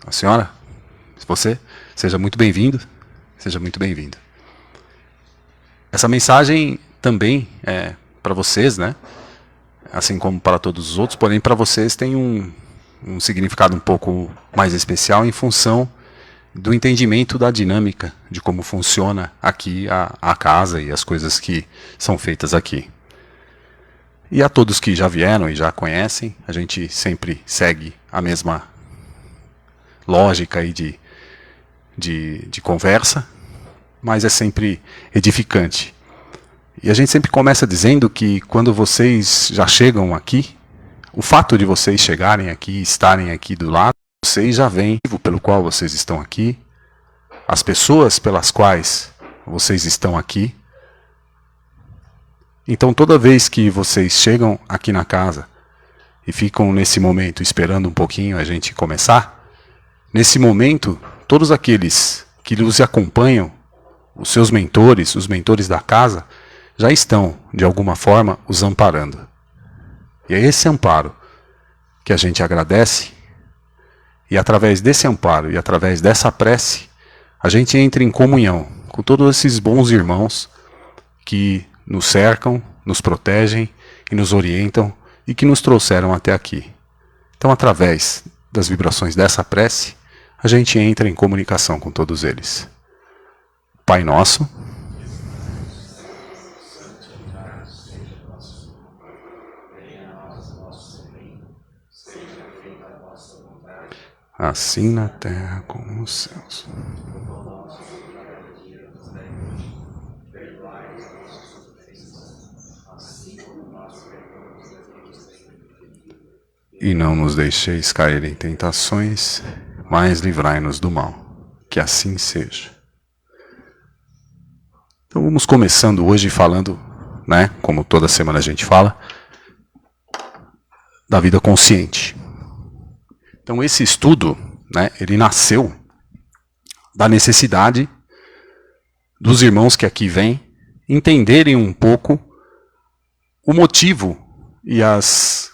A senhora? Você? Seja muito bem-vindo. Seja muito bem-vindo. Essa mensagem também é para vocês, né? Assim como para todos os outros, porém para vocês tem um significado um pouco mais especial em função do entendimento da dinâmica de como funciona aqui a casa e as coisas que são feitas aqui. E a todos que já vieram e já conhecem, a gente sempre segue a mesma lógica aí de conversa, mas é sempre edificante. E a gente sempre começa dizendo que quando vocês já chegam aqui, o fato de vocês chegarem aqui, estarem aqui do lado, vocês já veem o motivo pelo qual vocês estão aqui, as pessoas pelas quais vocês estão aqui. Então toda vez que vocês chegam aqui na casa e ficam nesse momento esperando um pouquinho a gente começar, nesse momento todos aqueles que os acompanham, os seus mentores, os mentores da casa, já estão de alguma forma os amparando. E é esse amparo que a gente agradece, e através desse amparo e através dessa prece, a gente entra em comunhão com todos esses bons irmãos que nos cercam, nos protegem e nos orientam e que nos trouxeram até aqui. Então, através das vibrações dessa prece, a gente entra em comunicação com todos eles. Pai Nosso, assim na terra como nos céus. E não nos deixeis cair em tentações, mas livrai-nos do mal. Que assim seja. Então vamos começando hoje falando, né, como toda semana a gente fala, da vida consciente. Então esse estudo, né, ele nasceu da necessidade dos irmãos que aqui vêm entenderem um pouco o motivo e as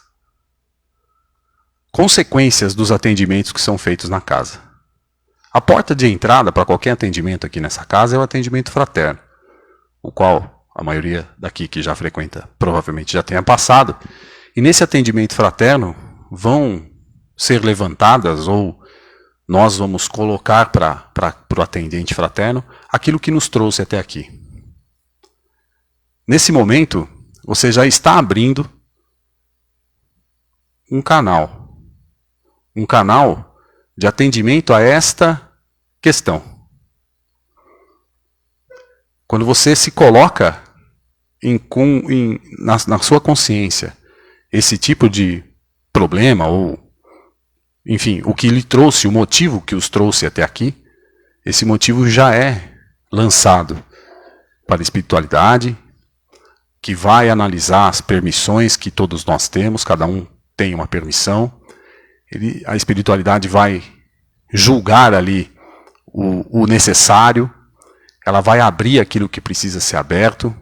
consequências dos atendimentos que são feitos na casa. A porta de entrada para qualquer atendimento aqui nessa casa é o atendimento fraterno, o qual a maioria daqui que já frequenta provavelmente já tenha passado. E nesse atendimento fraterno vão ser levantadas, ou nós vamos colocar para o atendente fraterno aquilo que nos trouxe até aqui. Nesse momento, você já está abrindo um canal de atendimento a esta questão. Quando você se coloca na sua consciência esse tipo de problema, ou enfim, o que lhe trouxe, o motivo que os trouxe até aqui, esse motivo já é lançado para a espiritualidade, que vai analisar as permissões que todos nós temos, cada um tem uma permissão. A espiritualidade vai julgar ali o necessário, ela vai abrir aquilo que precisa ser aberto,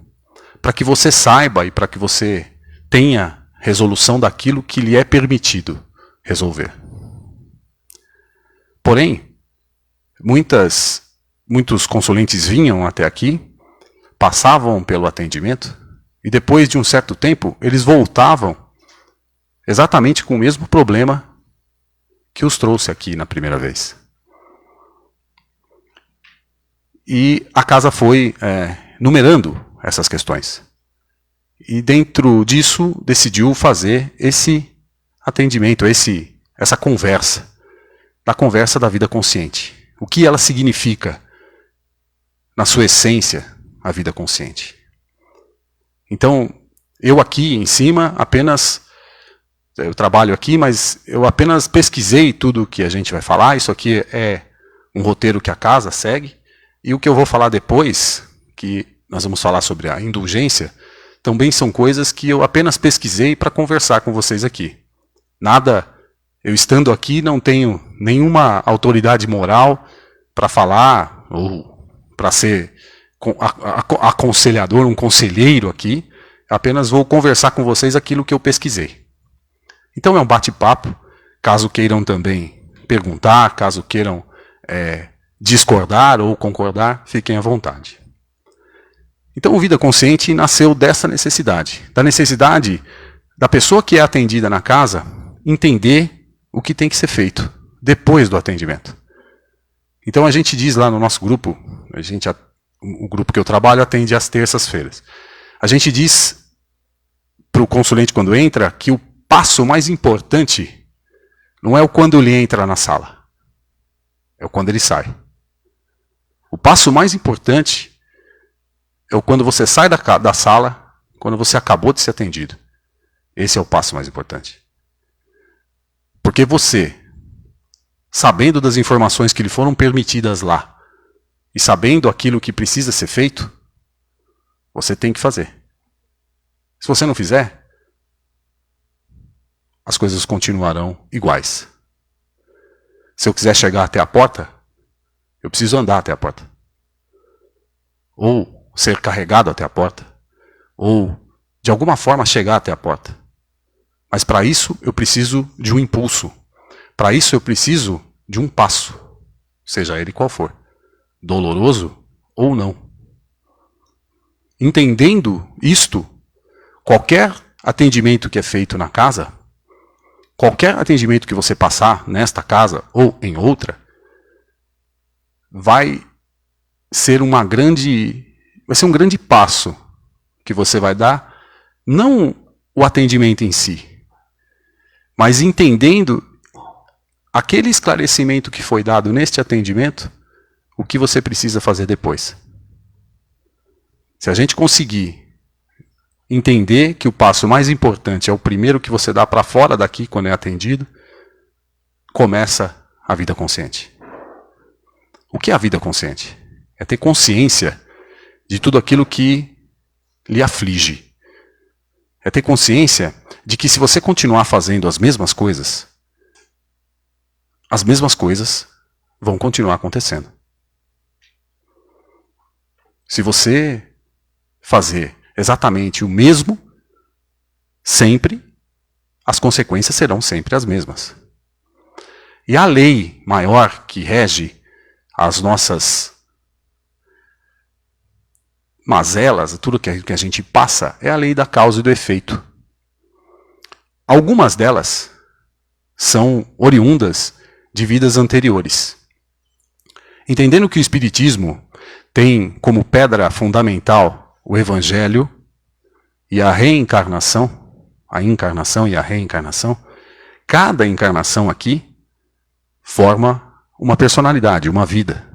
para que você saiba e para que você tenha resolução daquilo que lhe é permitido resolver. Porém, muitos consulentes vinham até aqui, passavam pelo atendimento, e depois de um certo tempo, eles voltavam exatamente com o mesmo problema que os trouxe aqui na primeira vez. E a casa foi numerando essas questões. E dentro disso, decidiu fazer esse atendimento, essa conversa, da conversa da vida consciente. O que ela significa, na sua essência, a vida consciente. Então, eu aqui em cima eu trabalho aqui, mas eu apenas pesquisei tudo o que a gente vai falar. Isso aqui é um roteiro que a casa segue. E o que eu vou falar depois, que nós vamos falar sobre a indulgência, também são coisas que eu apenas pesquisei para conversar com vocês aqui. Eu estando aqui não tenho nenhuma autoridade moral para falar, ou para ser aconselhador, um conselheiro aqui. Apenas vou conversar com vocês aquilo que eu pesquisei. Então é um bate-papo, caso queiram também perguntar, caso queiram discordar ou concordar, fiquem à vontade. Então, o Vida Consciente nasceu dessa necessidade. Da necessidade da pessoa que é atendida na casa entender o que tem que ser feito depois do atendimento. Então, a gente diz lá no nosso grupo, o grupo que eu trabalho atende às terças-feiras. A gente diz para o consulente quando entra que o passo mais importante não é o quando ele entra na sala, é o quando ele sai. O passo mais importante é o quando você sai da sala, quando você acabou de ser atendido. Esse é o passo mais importante. Porque você, sabendo das informações que lhe foram permitidas lá, e sabendo aquilo que precisa ser feito, você tem que fazer. Se você não fizer, as coisas continuarão iguais. Se eu quiser chegar até a porta, eu preciso andar até a porta. Ou ser carregado até a porta, ou de alguma forma chegar até a porta. Mas para isso eu preciso de um impulso. Para isso eu preciso de um passo, seja ele qual for, doloroso ou não. Entendendo isto, qualquer atendimento que é feito na casa, qualquer atendimento que você passar nesta casa ou em outra, vai ser um grande passo que você vai dar, não o atendimento em si, mas entendendo aquele esclarecimento que foi dado neste atendimento, o que você precisa fazer depois. Se a gente conseguir entender que o passo mais importante é o primeiro que você dá para fora daqui quando é atendido, começa a vida consciente. O que é a vida consciente? É ter consciência de tudo aquilo que lhe aflige. É ter consciência de que se você continuar fazendo as mesmas coisas vão continuar acontecendo. Se você fazer exatamente o mesmo, sempre, as consequências serão sempre as mesmas. E a lei maior que rege as nossas mazelas, tudo que a gente passa, é a lei da causa e do efeito. Algumas delas são oriundas de vidas anteriores. Entendendo que o Espiritismo tem como pedra fundamental o Evangelho e a reencarnação, a encarnação e a reencarnação, cada encarnação aqui forma uma personalidade, uma vida.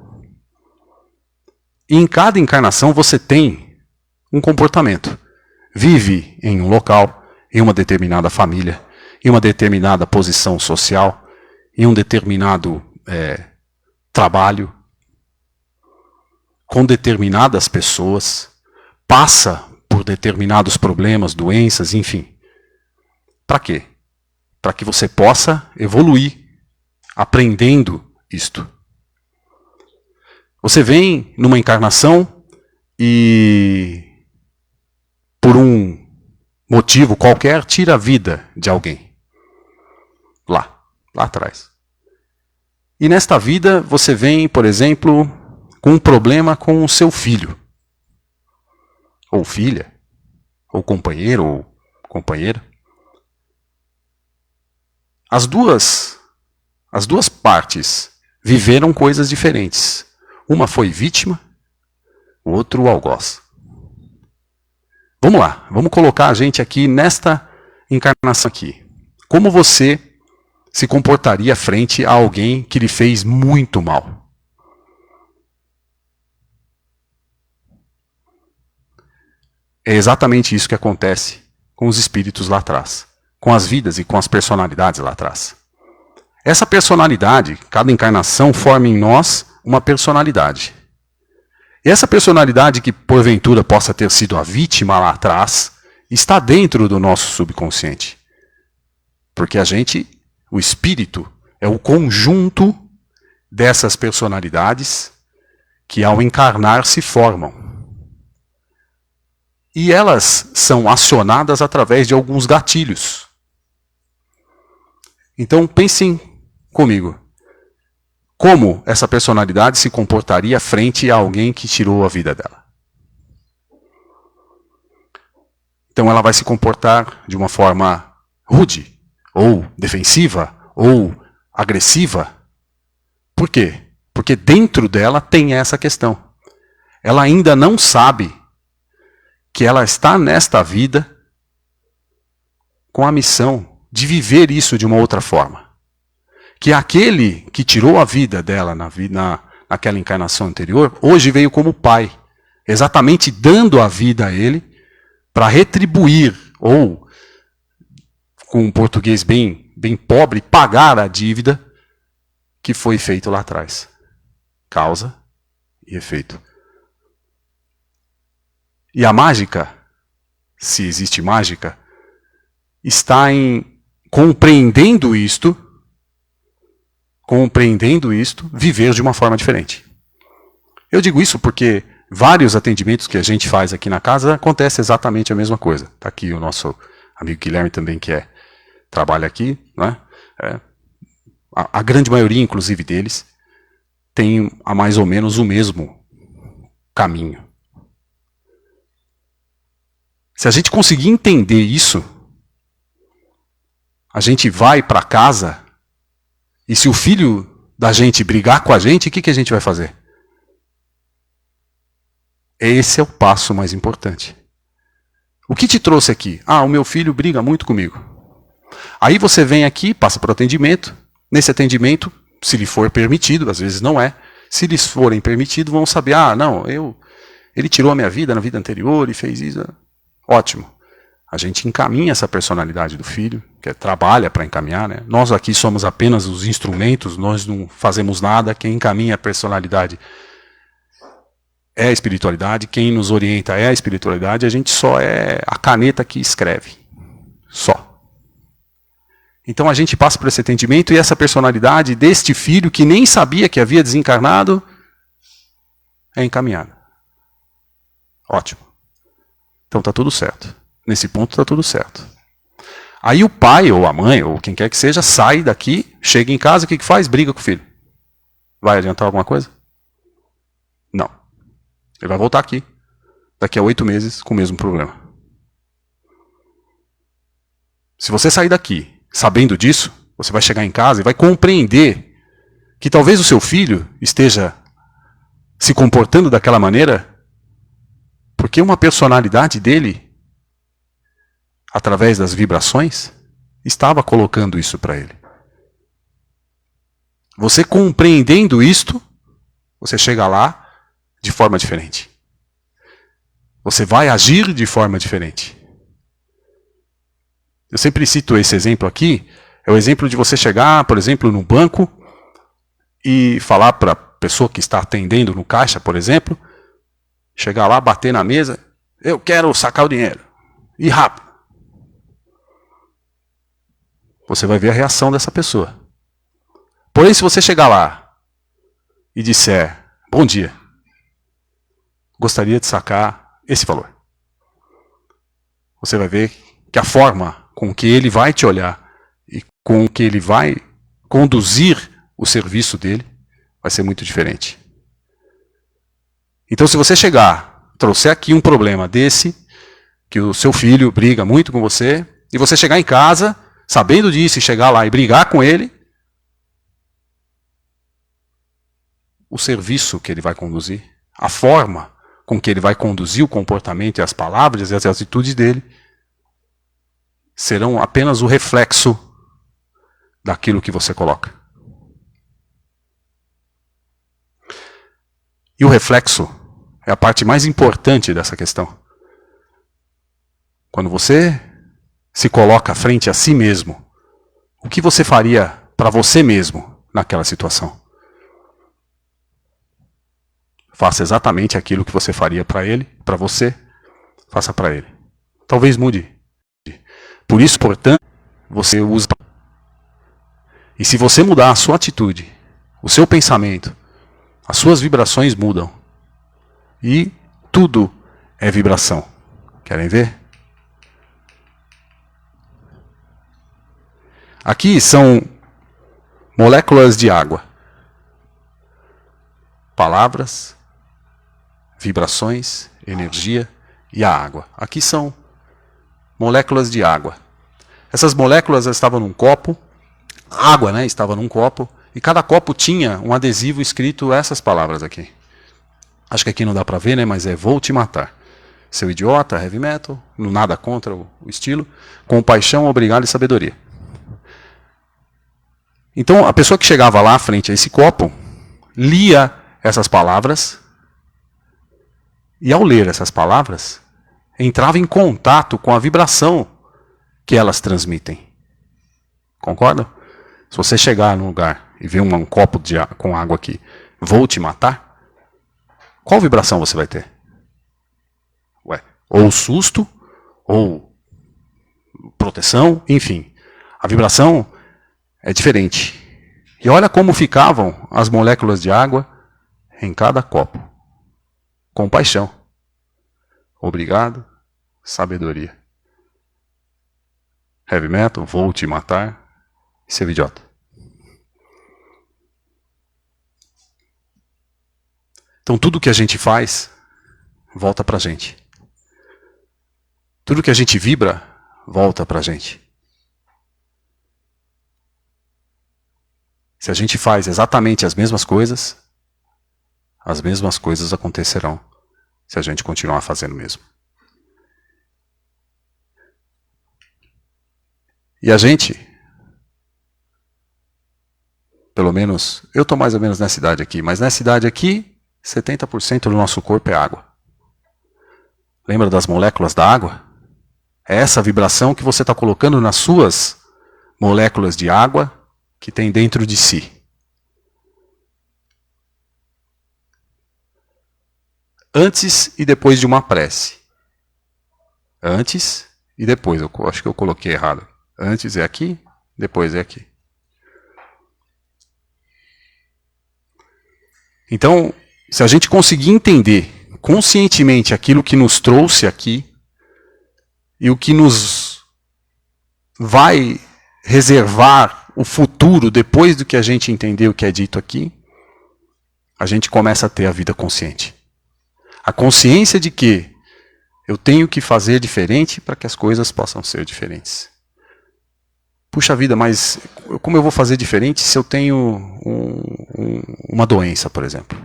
E em cada encarnação você tem um comportamento. Vive em um local, em uma determinada família, em uma determinada posição social, em um determinado trabalho, com determinadas pessoas, passa por determinados problemas, doenças, enfim. Para quê? Para que você possa evoluir, aprendendo isto. Você vem numa encarnação e, por um motivo qualquer, tira a vida de alguém. Lá atrás. E nesta vida você vem, por exemplo, com um problema com o seu filho. Ou filha, ou companheiro, ou companheira. As duas partes viveram coisas diferentes. Uma foi vítima, o outro algoz. Vamos lá, vamos colocar a gente aqui nesta encarnação aqui. Como você se comportaria frente a alguém que lhe fez muito mal? É exatamente isso que acontece com os espíritos lá atrás, com as vidas e com as personalidades lá atrás. Essa personalidade, cada encarnação forma em nós uma personalidade. E essa personalidade que porventura possa ter sido a vítima lá atrás, está dentro do nosso subconsciente. Porque o espírito, é o conjunto dessas personalidades que ao encarnar se formam. E elas são acionadas através de alguns gatilhos. Então pensem comigo. como essa personalidade se comportaria frente a alguém que tirou a vida dela. Então ela vai se comportar de uma forma rude, ou defensiva, ou agressiva. Por quê? Porque dentro dela tem essa questão. Ela ainda não sabe que ela está nesta vida com a missão de viver isso de uma outra forma. Que aquele que tirou a vida dela naquela encarnação anterior, hoje veio como pai, exatamente dando a vida a ele para retribuir, ou, com um português bem pobre, pagar a dívida que foi feito lá atrás. Causa e efeito. E a mágica, se existe mágica, está em compreendendo isto, viver de uma forma diferente. Eu digo isso porque vários atendimentos que a gente faz aqui na casa acontece exatamente a mesma coisa. Está aqui o nosso amigo Guilherme também, que trabalha aqui, né? A grande maioria, inclusive, deles tem a mais ou menos o mesmo caminho. Se a gente conseguir entender isso, a gente vai para casa e se o filho da gente brigar com a gente, o que a gente vai fazer? Esse é o passo mais importante. O que te trouxe aqui? O meu filho briga muito comigo. Aí você vem aqui, passa para o atendimento. Nesse atendimento, se lhe for permitido, às vezes não é, se lhes forem permitido, vão saber, ele tirou a minha vida na vida anterior e fez isso. Ótimo. A gente encaminha essa personalidade do filho, que trabalha para encaminhar, né? Nós aqui somos apenas os instrumentos, nós não fazemos nada, quem encaminha a personalidade é a espiritualidade, quem nos orienta é a espiritualidade, a gente só é a caneta que escreve. Só. Então a gente passa por esse atendimento e essa personalidade deste filho que nem sabia que havia desencarnado é encaminhada. Ótimo. Então está tudo certo. Nesse ponto está tudo certo. Aí o pai ou a mãe ou quem quer que seja sai daqui, chega em casa, o que faz? Briga com o filho. Vai adiantar alguma coisa? Não. Ele vai voltar aqui, daqui a 8 meses, com o mesmo problema. Se você sair daqui sabendo disso, você vai chegar em casa e vai compreender que talvez o seu filho esteja se comportando daquela maneira porque uma personalidade dele, através das vibrações, estava colocando isso para ele. Você compreendendo isto, você chega lá de forma diferente. Você vai agir de forma diferente. Eu sempre cito esse exemplo aqui, é o exemplo de você chegar, por exemplo, no banco e falar para a pessoa que está atendendo no caixa, por exemplo, chegar lá, bater na mesa, eu quero sacar o dinheiro. E rápido. Você vai ver a reação dessa pessoa. Porém, se você chegar lá e disser, bom dia, gostaria de sacar esse valor. Você vai ver que a forma com que ele vai te olhar e com que ele vai conduzir o serviço dele vai ser muito diferente. Então, se você chegar, trouxer aqui um problema desse, que o seu filho briga muito com você, e você chegar em casa, sabendo disso, e chegar lá e brigar com ele, o serviço que ele vai conduzir, a forma com que ele vai conduzir o comportamento e as palavras e as atitudes dele, serão apenas o reflexo daquilo que você coloca. E o reflexo é a parte mais importante dessa questão. Quando você se coloca frente a si mesmo, o que você faria para você mesmo naquela situação? Faça exatamente aquilo que você faria para ele, para você, faça para ele. Talvez mude. Por isso, portanto, você usa. E se você mudar a sua atitude, o seu pensamento, as suas vibrações mudam. E tudo é vibração. Querem ver? Aqui são moléculas de água. palavras, vibrações, energia e a água. Aqui são moléculas de água. Essas moléculas estavam num copo, a água, né, estava num copo, e cada copo tinha um adesivo escrito essas palavras aqui. Acho que aqui não dá para ver, né, mas é vou te matar. Seu idiota, heavy metal, nada contra o estilo, compaixão, obrigado e sabedoria. Então a pessoa que chegava lá frente a esse copo, lia essas palavras, e ao ler essas palavras, entrava em contato com a vibração que elas transmitem. Concorda? Se você chegar num lugar e ver um copo com água aqui, vou te matar, qual vibração você vai ter? Ou susto, ou proteção, enfim. A vibração é diferente. E olha como ficavam as moléculas de água em cada copo. Compaixão. Obrigado. Sabedoria. Heavy metal, vou te matar. Seu idiota. Então tudo que a gente faz volta pra gente. Tudo que a gente vibra volta pra gente. Se a gente faz exatamente as mesmas coisas acontecerão se a gente continuar fazendo o mesmo. E a gente, pelo menos, eu estou mais ou menos nessa idade aqui, mas nessa idade aqui, 70% do nosso corpo é água. Lembra das moléculas da água? É essa vibração que você está colocando nas suas moléculas de água que tem dentro de si. Antes e depois de uma prece. Antes e depois. Eu acho que eu coloquei errado. Antes é aqui, depois é aqui. Então, se a gente conseguir entender conscientemente aquilo que nos trouxe aqui, e o que nos vai reservar o futuro depois do que a gente entender o que é dito aqui, a gente começa a ter a vida consciente. A consciência de que eu tenho que fazer diferente para que as coisas possam ser diferentes. Puxa vida, mas como eu vou fazer diferente se eu tenho uma doença, por exemplo?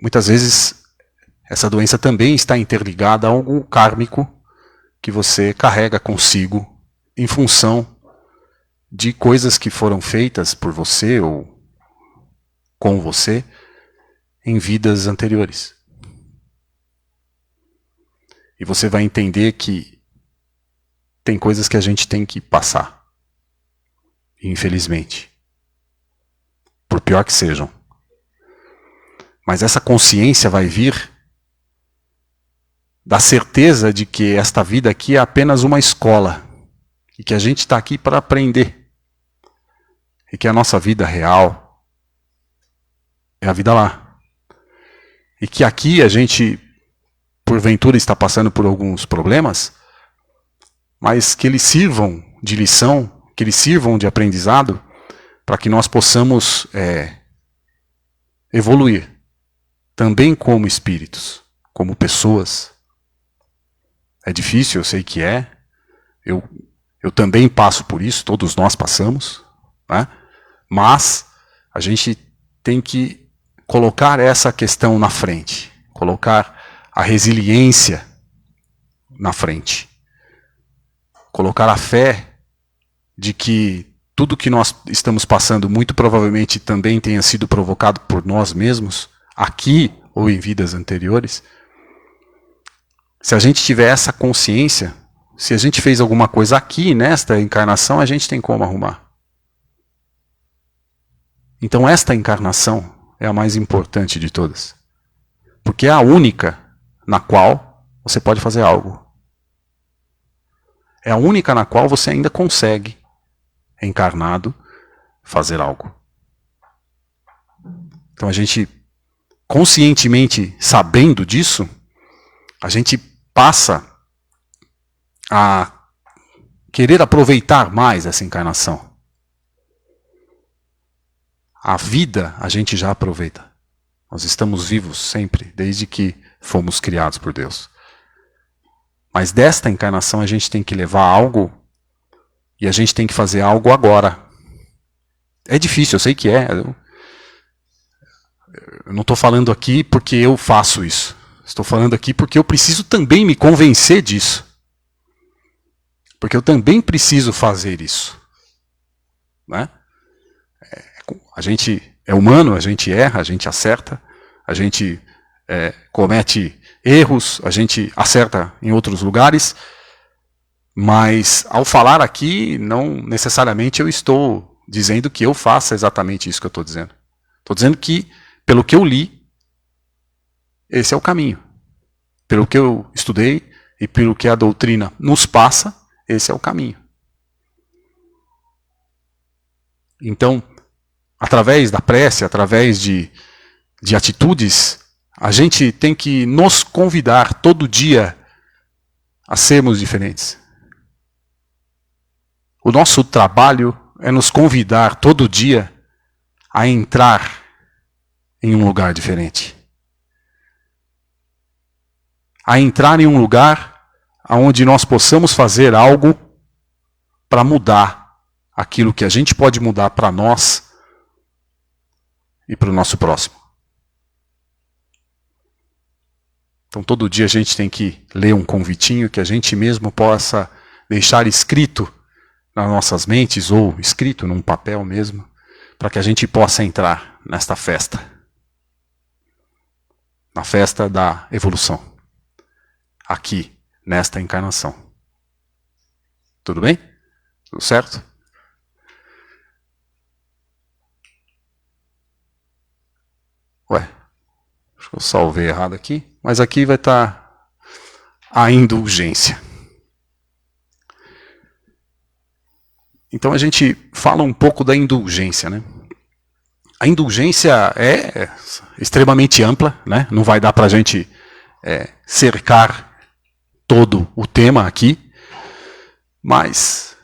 Muitas vezes essa doença também está interligada a algum kármico que você carrega consigo em função de coisas que foram feitas por você ou com você em vidas anteriores. E você vai entender que tem coisas que a gente tem que passar. Infelizmente. Por pior que sejam. Mas essa consciência vai vir da certeza de que esta vida aqui é apenas uma escola. E que a gente está aqui para aprender. E que a nossa vida real é a vida lá. E que aqui a gente, porventura, está passando por alguns problemas, mas que eles sirvam de lição, que eles sirvam de aprendizado, para que nós possamos evoluir. Também como espíritos, como pessoas. É difícil, eu sei que é. Eu também passo por isso, todos nós passamos. Né? Mas a gente tem que colocar essa questão na frente. Colocar a resiliência na frente. Colocar a fé de que tudo que nós estamos passando muito provavelmente também tenha sido provocado por nós mesmos, aqui ou em vidas anteriores. Se a gente tiver essa consciência, se a gente fez alguma coisa aqui, nesta encarnação, a gente tem como arrumar. Então esta encarnação é a mais importante de todas. Porque é a única na qual você pode fazer algo. É a única na qual você ainda consegue, encarnado, fazer algo. Então a gente, conscientemente sabendo disso, a gente passa a querer aproveitar mais essa encarnação. a vida a gente já aproveita. Nós estamos vivos sempre, desde que fomos criados por Deus. Mas desta encarnação a gente tem que levar algo e a gente tem que fazer algo agora. É difícil, eu sei que é. Eu não estou falando aqui porque eu faço isso. Estou falando aqui porque eu preciso também me convencer disso. Porque eu também preciso fazer isso. Né? A gente é humano, a gente erra, a gente acerta, a gente comete erros, a gente acerta em outros lugares, mas ao falar aqui, não necessariamente eu estou dizendo que eu faça exatamente isso que eu estou dizendo. Estou dizendo que, pelo que eu li, esse é o caminho. Pelo que eu estudei e pelo que a doutrina nos passa, esse é o caminho. Então, através da prece, através de atitudes, a gente tem que nos convidar todo dia a sermos diferentes. O nosso trabalho é nos convidar todo dia a entrar em um lugar diferente. A entrar em um lugar onde nós possamos fazer algo para mudar aquilo que a gente pode mudar para nós e para o nosso próximo. Então todo dia a gente tem que ler um convitinho que a gente mesmo possa deixar escrito nas nossas mentes, ou escrito num papel mesmo, para que a gente possa entrar nesta festa. Na festa da evolução. Aqui, nesta encarnação. Tudo bem? Tudo certo? Ué, acho que eu salvei errado aqui, mas aqui vai estar a indulgência. Então a gente fala um pouco da indulgência, né? A indulgência é extremamente ampla, né? Não vai dar para a gente cercar todo o tema aqui, mas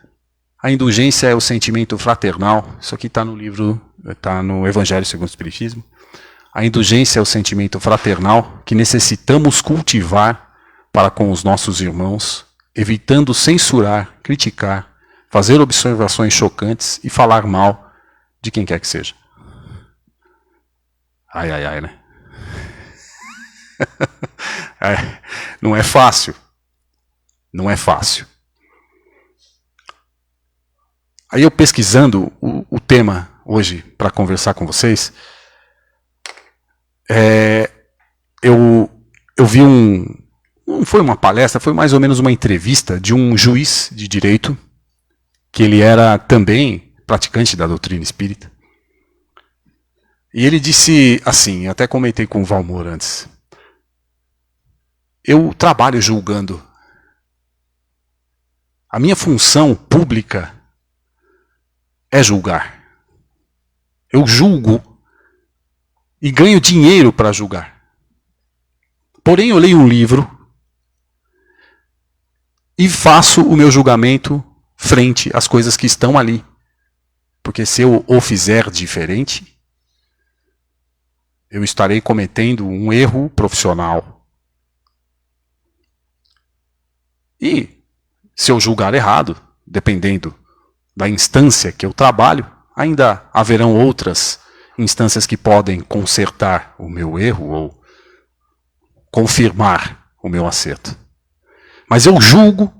a indulgência é o sentimento fraternal. Isso aqui está no livro, está no Evangelho segundo o Espiritismo. A indulgência é o sentimento fraternal que necessitamos cultivar para com os nossos irmãos, evitando censurar, criticar, fazer observações chocantes e falar mal de quem quer que seja. Ai, ai, ai, né? Não é fácil. Não é fácil. Aí eu pesquisando o tema hoje para conversar com vocês, eu vi não foi uma palestra, foi mais ou menos uma entrevista de um juiz de direito, que ele era também praticante da doutrina espírita. E ele disse assim, até comentei com o Valmor antes, eu trabalho julgando. A minha função pública é julgar. Eu julgo e ganho dinheiro para julgar. Porém, eu leio um livro e faço o meu julgamento frente às coisas que estão ali. Porque se eu o fizer diferente, eu estarei cometendo um erro profissional. E se eu julgar errado, dependendo da instância que eu trabalho, ainda haverão outras instâncias que podem consertar o meu erro ou confirmar o meu acerto. Mas eu julgo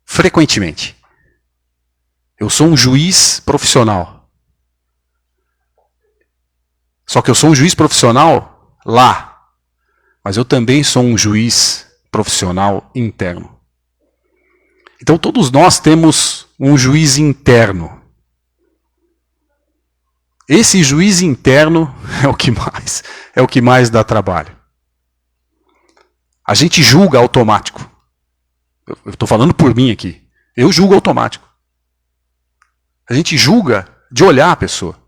frequentemente. Eu sou um juiz profissional. Só que eu sou um juiz profissional lá. Mas eu também sou um juiz profissional interno. Então todos nós temos um juiz interno. Esse juiz interno é o que mais dá trabalho. A gente julga automático. Eu estou falando por mim aqui. Eu julgo automático. A gente julga de olhar a pessoa.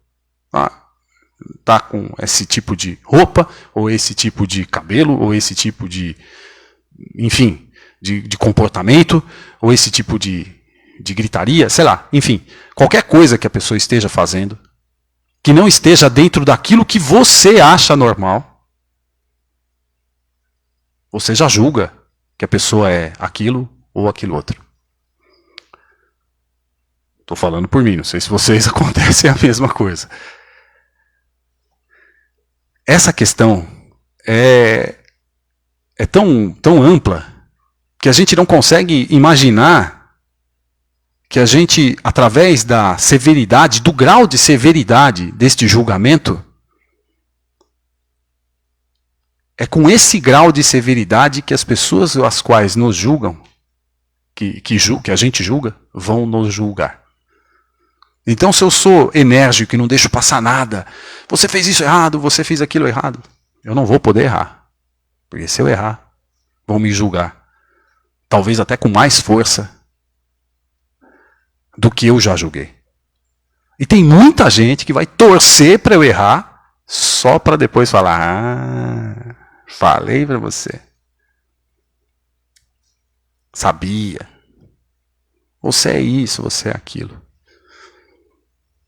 Tá com esse tipo de roupa, ou esse tipo de cabelo, ou esse tipo de, enfim, de comportamento, ou esse tipo de gritaria, sei lá, enfim, qualquer coisa que a pessoa esteja fazendo, que não esteja dentro daquilo que você acha normal, você já julga que a pessoa é aquilo ou aquilo outro. Estou falando por mim, não sei se vocês acontecem a mesma coisa. Essa questão é tão ampla que a gente não consegue imaginar que a gente, através da severidade, do grau de severidade deste julgamento, é com esse grau de severidade que as pessoas as quais nos julgam, que a gente julga, vão nos julgar. Então, se eu sou enérgico e não deixo passar nada, você fez isso errado, você fez aquilo errado, eu não vou poder errar. Porque se eu errar, vão me julgar. Talvez até com mais força do que eu já julguei. E tem muita gente que vai torcer para eu errar só para depois falar: ah, falei para você. Sabia. Você é isso, você é aquilo.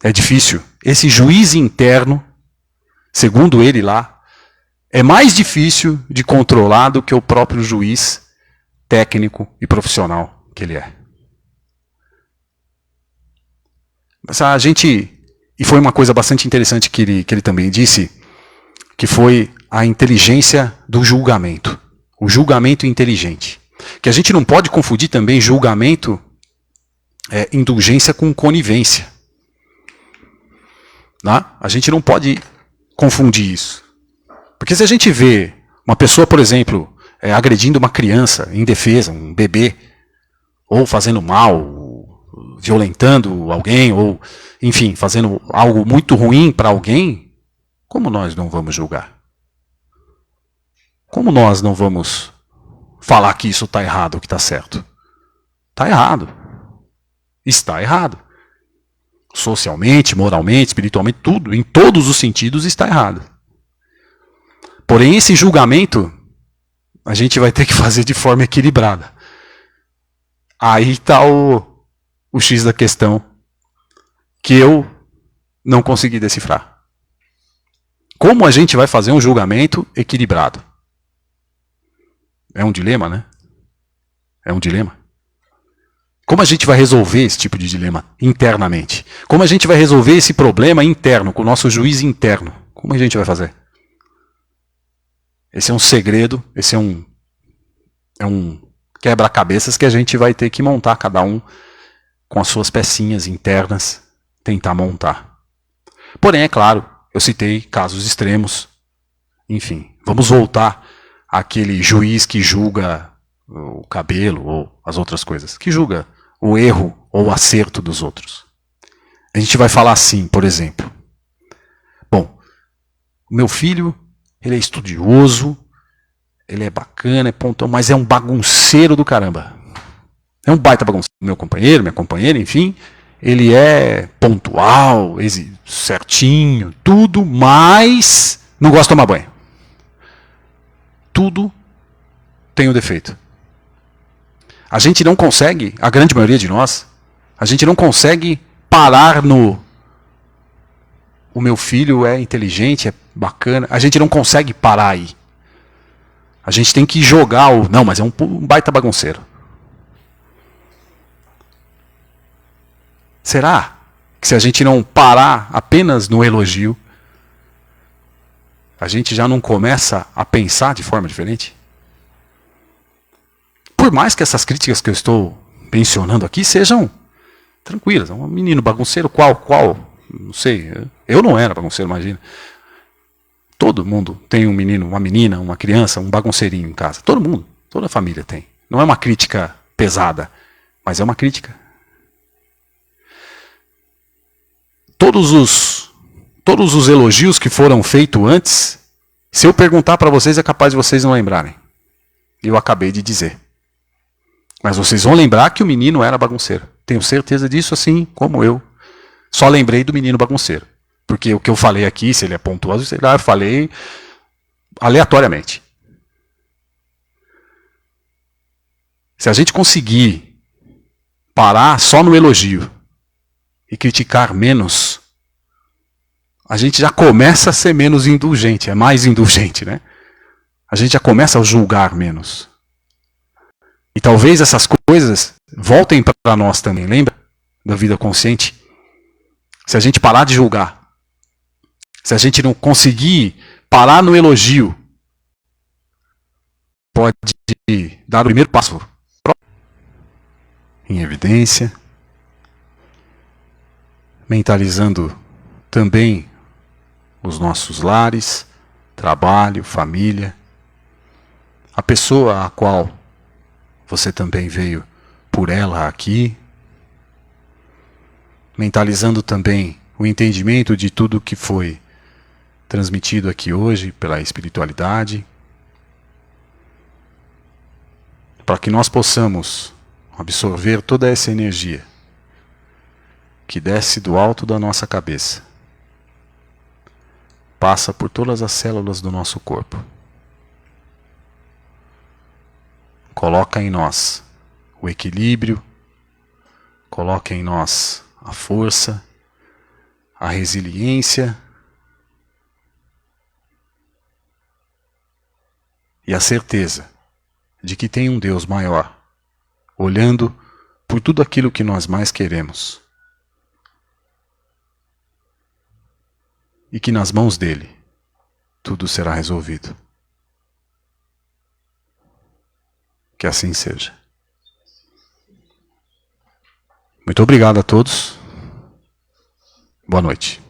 É difícil. Esse juiz interno, segundo ele lá, é mais difícil de controlar do que o próprio juiz técnico e profissional que ele é. Mas a gente, e foi uma coisa bastante interessante que ele também disse, que foi a inteligência do julgamento. O julgamento inteligente. Que a gente não pode confundir também julgamento, indulgência com conivência. Né? A gente não pode confundir isso. Porque se a gente vê uma pessoa, por exemplo, agredindo uma criança indefesa, um bebê, ou fazendo mal, violentando alguém, ou, enfim, fazendo algo muito ruim para alguém, como nós não vamos julgar? Como nós não vamos falar que isso está errado ou que está certo? Está errado. Está errado. Socialmente, moralmente, espiritualmente, tudo, em todos os sentidos, está errado. Porém, esse julgamento a gente vai ter que fazer de forma equilibrada. Aí está o X da questão que eu não consegui decifrar. Como a gente vai fazer um julgamento equilibrado? É um dilema, né? É um dilema. Como a gente vai resolver esse tipo de dilema internamente? Como a gente vai resolver esse problema interno, com o nosso juiz interno? Como a gente vai fazer? Esse é um segredo, esse é um quebra-cabeças que a gente vai ter que montar, cada um com as suas pecinhas internas, tentar montar. Porém, é claro, eu citei casos extremos. Enfim, vamos voltar àquele juiz que julga o cabelo ou as outras coisas, que julga o erro ou o acerto dos outros. A gente vai falar assim, por exemplo. Bom, o meu filho, ele é estudioso, ele é bacana, é pontão, mas é um bagunceiro do caramba. É um baita bagunceiro. Meu companheiro, minha companheira, enfim, ele é pontual, certinho, tudo, mas não gosta de tomar banho. Tudo tem um defeito. A gente não consegue, a grande maioria de nós, a gente não consegue parar no o meu filho é inteligente, é bacana. A gente não consegue parar aí. A gente tem que jogar o... Não, mas é um baita bagunceiro. Será que se a gente não parar apenas no elogio, a gente já não começa a pensar de forma diferente? Por mais que essas críticas que eu estou mencionando aqui sejam tranquilas. Um menino bagunceiro, qual? Não sei. Eu não era bagunceiro, imagina. Todo mundo tem um menino, uma menina, uma criança, um bagunceirinho em casa. Todo mundo, toda a família tem. Não é uma crítica pesada, mas é uma crítica. Todos os elogios que foram feitos antes, se eu perguntar para vocês, é capaz de vocês não lembrarem. Eu acabei de dizer. Mas vocês vão lembrar que o menino era bagunceiro. Tenho certeza disso, assim como eu. Só lembrei do menino bagunceiro. Porque o que eu falei aqui, se ele é pontuoso, sei lá, eu falei aleatoriamente. Se a gente conseguir parar só no elogio e criticar menos a gente já começa a ser menos indulgente, é mais indulgente, né? A gente já começa a julgar menos. E talvez essas coisas voltem para nós também, lembra? Da vida consciente. Se a gente parar de julgar, se a gente não conseguir parar no elogio, pode dar o primeiro passo em evidência, mentalizando também os nossos lares, trabalho, família, a pessoa a qual você também veio por ela aqui, mentalizando também o entendimento de tudo que foi transmitido aqui hoje pela espiritualidade, para que nós possamos absorver toda essa energia que desce do alto da nossa cabeça, passa por todas as células do nosso corpo, coloca em nós o equilíbrio, coloca em nós a força, a resiliência e a certeza de que tem um Deus maior, olhando por tudo aquilo que nós mais queremos. E que nas mãos dele tudo será resolvido. Que assim seja. Muito obrigado a todos. Boa noite.